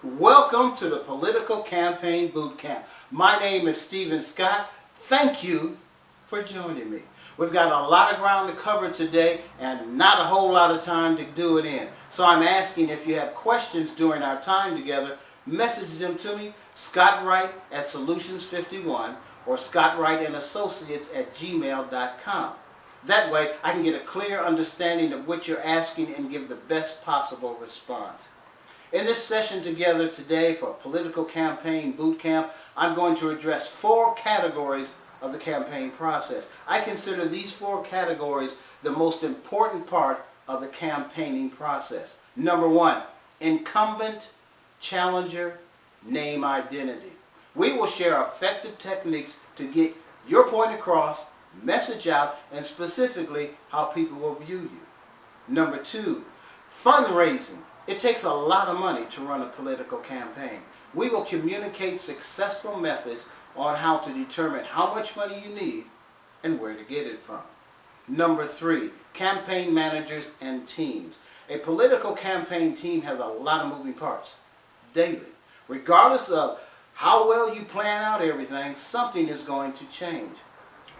Welcome to the Political Campaign Boot Camp. My name is Stephen Scott. Thank you for joining me. We've got a lot of ground to cover today and not a whole lot of time to do it in. So I'm asking if you have questions during our time together, message them to me, Scott Wright at Solutions51 or Scott Wright and Associates at gmail.com. That way I can get a clear understanding of what you're asking and give the best possible response. In this session together today for Political Campaign Boot Camp, I'm going to address 4 categories of the campaign process. I consider these 4 categories the most important part of the campaigning process. Number 1, incumbent, challenger, name identity. We will share effective techniques to get your point across, message out, and specifically how people will view you. Number 2, fundraising. It takes a lot of money to run a political campaign. We will communicate successful methods on how to determine how much money you need and where to get it from. Number 3, campaign managers and teams. A political campaign team has a lot of moving parts daily. Regardless of how well you plan out everything, something is going to change.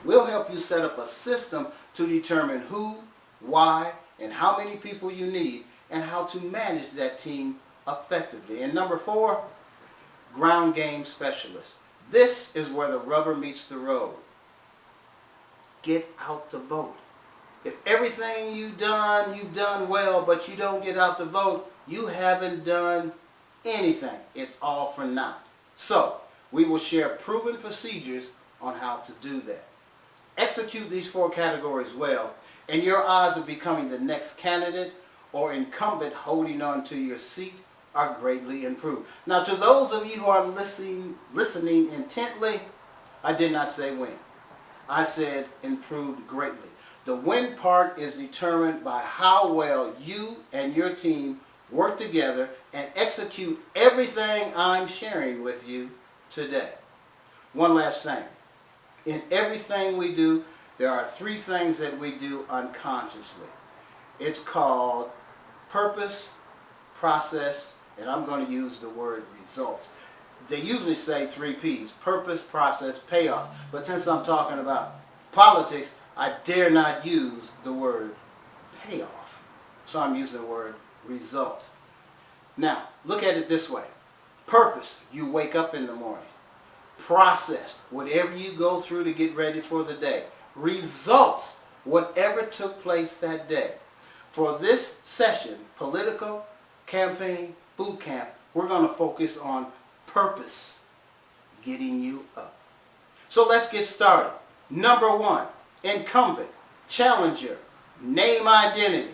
We'll help you set up a system to determine who, why, and how many people you need and how to manage that team effectively. And number 4, ground game specialist. This is where the rubber meets the road. Get out the vote. If everything you've done well, but you don't get out the vote, you haven't done anything. It's all for naught. So, we will share proven procedures on how to do that. Execute these 4 categories well, and your odds of becoming the next candidate or incumbent holding on to your seat are greatly improved. Now, to those of you who are listening intently, I did not say win. I said improved greatly. The win part is determined by how well you and your team work together and execute everything I'm sharing with you today. One last thing. In everything we do, there are 3 things that we do unconsciously. It's called purpose, process, and I'm going to use the word results. They usually say 3 P's, purpose, process, payoff. But since I'm talking about politics, I dare not use the word payoff. So I'm using the word results. Now, look at it this way. Purpose, you wake up in the morning. Process, whatever you go through to get ready for the day. Results, whatever took place that day. For this session, Political Campaign Boot Camp, we're going to focus on purpose, getting you up. So let's get started. Number 1, incumbent, challenger, name identity.